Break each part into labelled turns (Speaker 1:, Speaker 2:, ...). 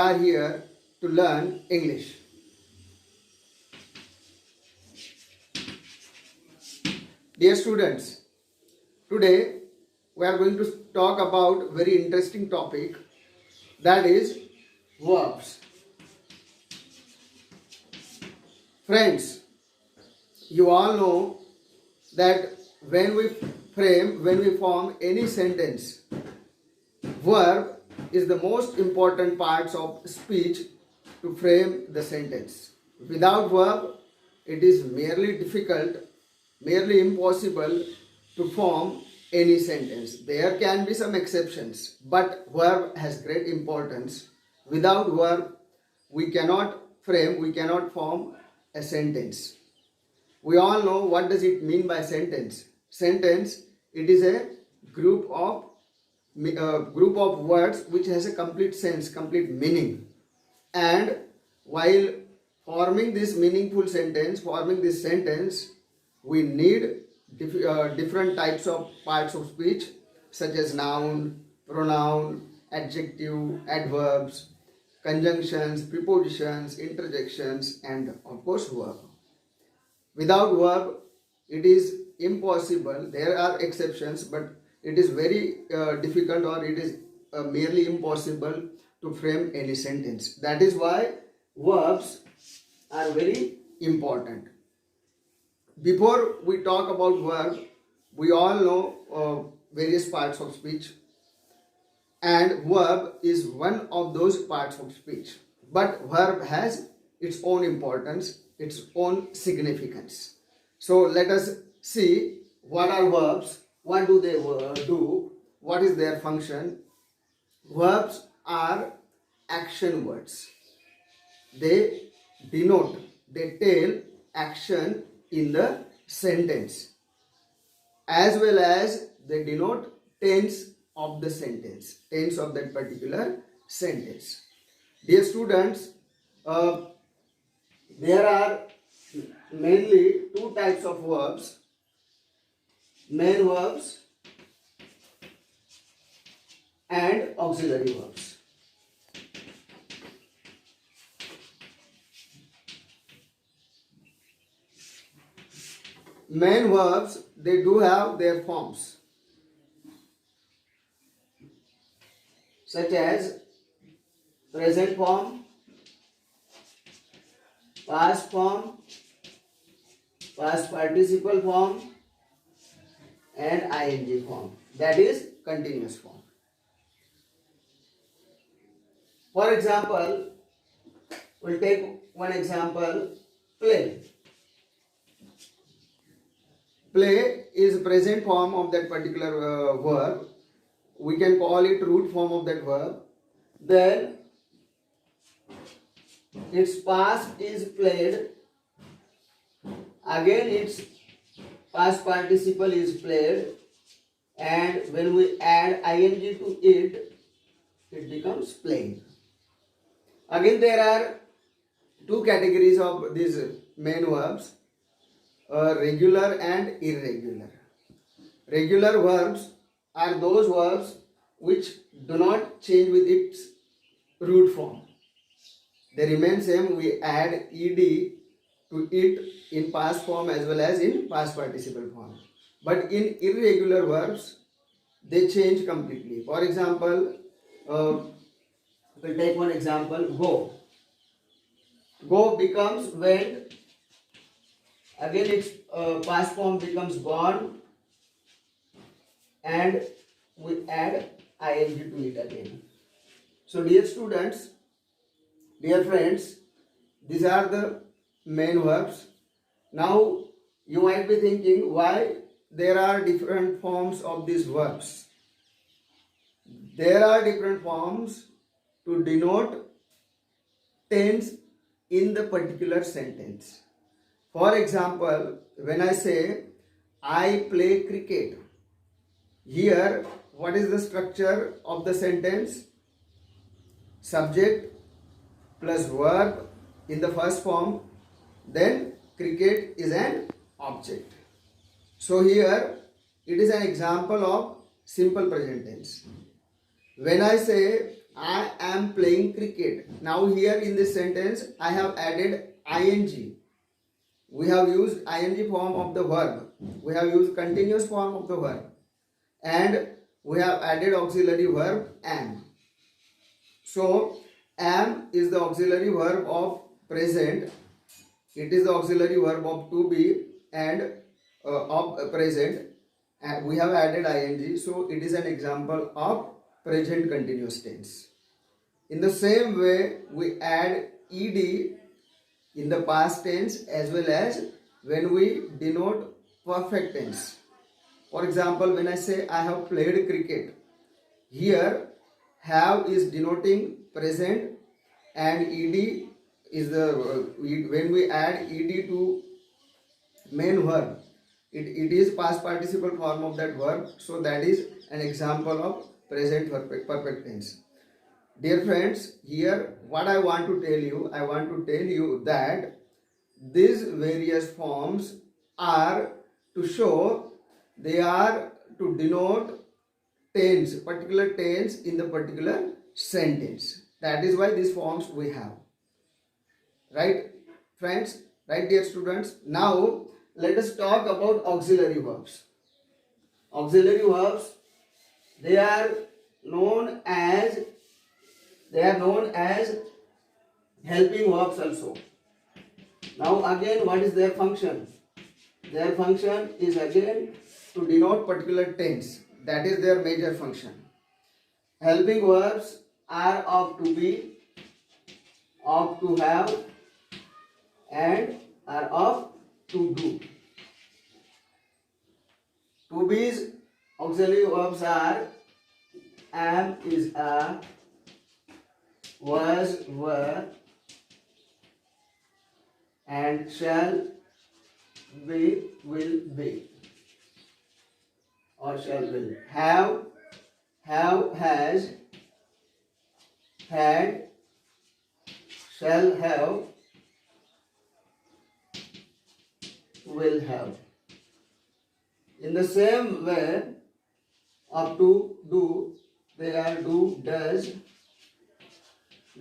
Speaker 1: are here to learn English. Dear students, today we are going to talk about very interesting topic, that is verbs. Friends, you all know that when we form any sentence, verb is the most important parts of speech to frame the sentence. Without verb, it is merely difficult, merely impossible to form any sentence. There can be some exceptions, but verb has great importance. Without verb, we cannot form a sentence. We all know what does it mean by sentence. Sentence, it is a group of words which has a complete sense, complete meaning. And while forming this meaningful sentence, we need different types of parts of speech, such as noun, pronoun, adjective, adverbs, conjunctions, prepositions, interjections, and of course verb. Without verb, it is impossible. There are exceptions, but it is very difficult, or it is merely impossible to frame any sentence. That is why verbs are very important. Before we talk about verb, we all know various parts of speech, and verb is one of those parts of speech. But verb has its own importance, its own significance. So let us see what are verbs, what do they do, what is their function. Verbs are action words. They denote, they tell action in the sentence, as well as they denote tense of the sentence, tense of that particular sentence. Dear students, there are mainly two types of verbs: main verbs and auxiliary verbs. Main verbs, they do have their forms, such as present form, past form, past participle form, and ing form, that is continuous form. For example, we'll take one example: play. Play is present form of that particular verb. We can call it root form of that verb. Then its past is played. Again its past participle is played. And when we add ing to it, it becomes playing. Again, there are two categories of these main verbs: regular and irregular. Regular verbs are those verbs which do not change with its root form. They remain same. We add ed to it in past form as well as in past participle form. But in irregular verbs, they change completely. For example, we'll take one example: go. Go becomes went. Again its past form becomes gone, and we add ing to it again. So dear students, dear friends, these are the main verbs. Now you might be thinking, why there are different forms of these verbs? There are different forms to denote tense in the particular sentence. For example, when I say I play cricket, here what is the structure of the sentence? Subject plus verb in the first form, then cricket is an object. So here it is an example of simple present tense. When I say I am playing cricket. Now here in this sentence I have added ing. We have used ing form of the verb. We have used continuous form of the verb. And we have added auxiliary verb am. So am is the auxiliary verb of present. It is the auxiliary verb of to be and of present. And we have added ing. So it is an example of present continuous tense. In the same way, we add ed in the past tense as well as when we denote perfect tense. For example, when I say I have played cricket, here have is denoting present and ed is the when we add ed to main verb, it is past participle form of that verb. So that is an example of present perfect tense. Dear friends, here what I want to tell you that these various forms are to show, they are to denote tense, particular tense in the particular sentence. That is why these forms we have. Right, friends? Right, dear students? Now, let us talk about auxiliary verbs. Auxiliary verbs, they are known as helping verbs also. Now again, what is their function? Their function is again to denote particular tense. That is their major function. Helping verbs are of to be, of to have, and are of to do. To be's auxiliary verbs are am is a, was were, and shall be will be, or shall will. Have has, had, shall have, will have. In the same way, up to do, they are do, does,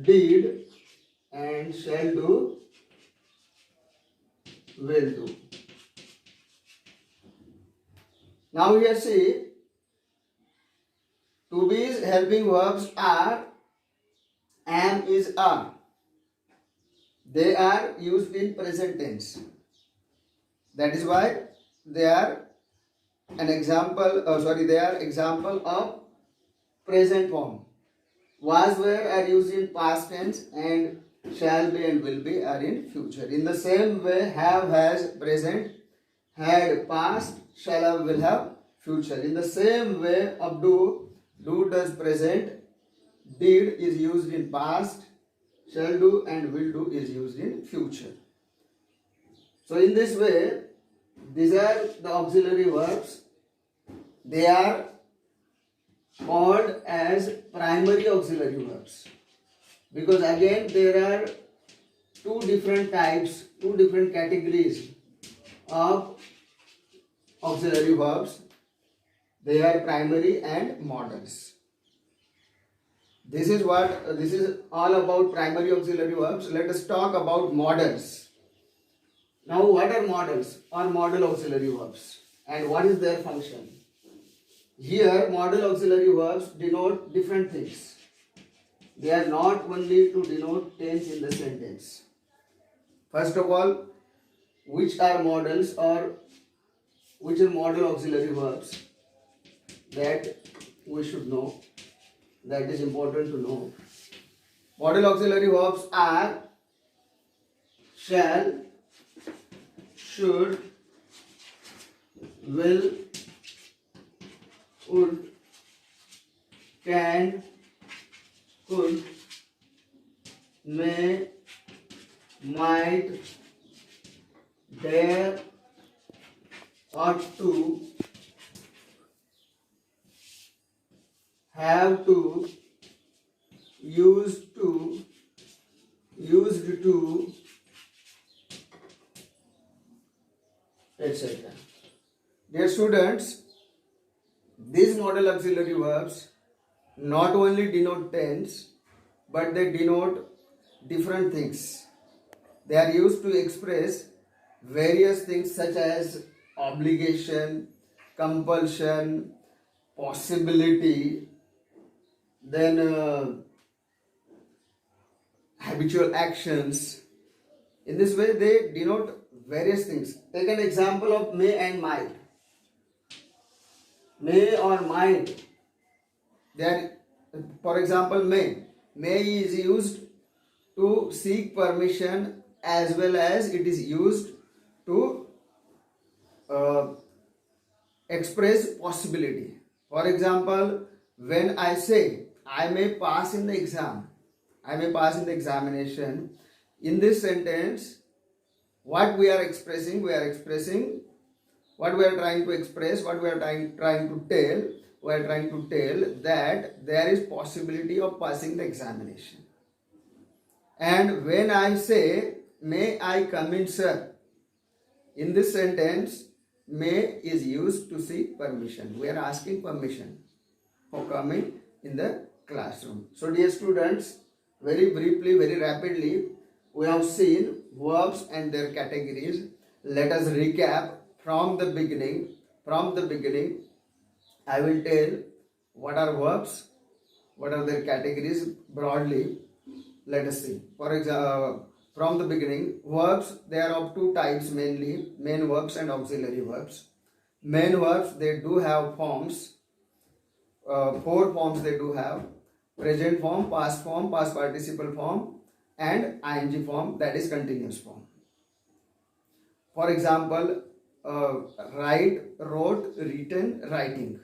Speaker 1: did, and shall do, will do. Now here see, to be's helping verbs are am is are. They are used in present tense. That is why they are an example, they are example of present form. Was, were are used in past tense, and shall be and will be are in future. In the same way, have, has, present, had, past, shall have, will have, future. In the same way, of do, does, present, did is used in past, shall do and will do is used in future. So in this way, these are the auxiliary verbs. They are called as primary auxiliary verbs, because again there are two different types, two different categories of auxiliary verbs. They are primary and modals. This is all about primary auxiliary verbs. Let us talk about modals. Now, what are modals or modal auxiliary verbs, and what is their function? Here, modal auxiliary verbs denote different things. They are not only to denote tense in the sentence. First of all, which are modals or which are modal auxiliary verbs? That we should know. That is important to know. Modal auxiliary verbs are shall, should, will, would, can, could, may, might, dare, ought to, have to, used to, etc. Dear students, these modal auxiliary verbs not only denote tense, but they denote different things. They are used to express various things such as obligation, compulsion, possibility, then habitual actions. In this way, they denote various things. Take an example of may and might. May or might. They are, for example, may. May is used to seek permission as well as it is used to express possibility. For example, when I say I may pass in the exam, I may pass in the examination, in this sentence, what we are expressing what we are trying to express, what we are trying to tell, we are trying to tell that there is possibility of passing the examination. And when I say, may I come in, sir, in this sentence, may is used to seek permission. We are asking permission for coming in the classroom. So dear students, very briefly, very rapidly, we have seen verbs and their categories. Let us recap from the beginning. From the beginning, I will tell what are verbs, what are their categories broadly. Let us see. For example, from the beginning, verbs, they are of two types mainly, main verbs and auxiliary verbs. Main verbs, they do have forms, four forms they do have: present form, past participle form, and ing form, that is continuous form. For example, write, wrote, written, writing.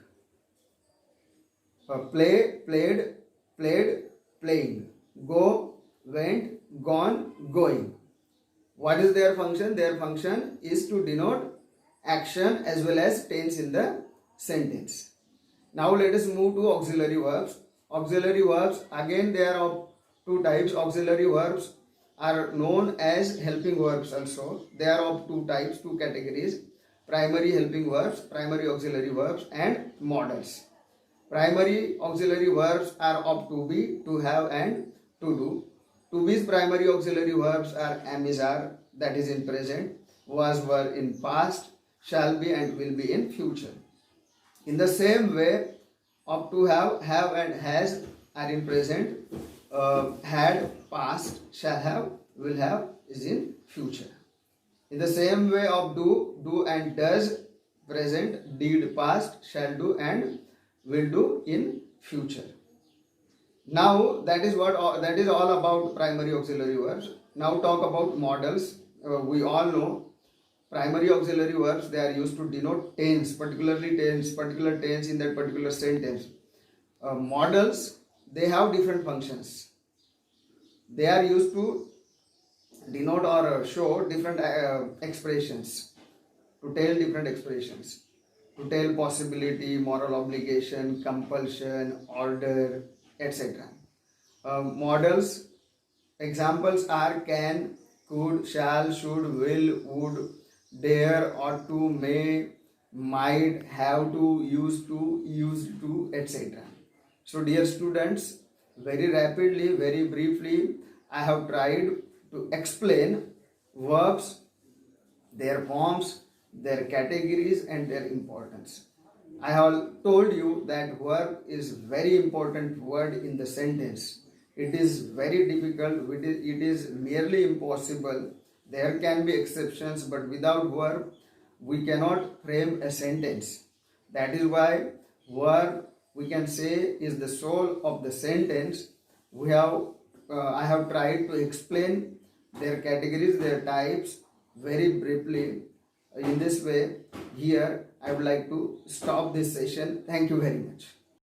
Speaker 1: Play, played, played, playing. Go, went, gone, going. What is their function? Their function is to denote action as well as tense in the sentence. Now let us move to auxiliary verbs. Auxiliary verbs, again they are of two types. Auxiliary verbs are known as helping verbs also. They are of two types, two categories: primary helping verbs, primary auxiliary verbs, and modals. Primary auxiliary verbs are of to be, to have, and to do. To be's primary auxiliary verbs are am, is, are, that is in present, was, were in past, shall be, and will be in future. In the same way, of to have, and has are in present, had, past, shall have, will have is in future. In the same way of do and does, present, did, past, shall do, and will do in future. Now that is all about primary auxiliary verbs. Now talk about modals. We all know primary auxiliary verbs, they are used to denote tense, particular tense in that particular sentence. Modals, they have different functions. They are used to denote or show different expressions, to tell different expressions, to tell possibility, moral obligation, compulsion, order, etc. Modals, examples are can, could, shall, should, will, would, dare, ought to, may, might, have to, used to, etc. So dear students, very rapidly, very briefly, I have tried to explain verbs, their forms, their categories, and their importance. I have told you that verb is very important word in the sentence. It is very difficult, it is nearly impossible. There can be exceptions, but without verb, we cannot frame a sentence. That is why verb, we can say, is the soul of the sentence. I have tried to explain their categories, their types very briefly. In this way, here I would like to stop this session. Thank you very much.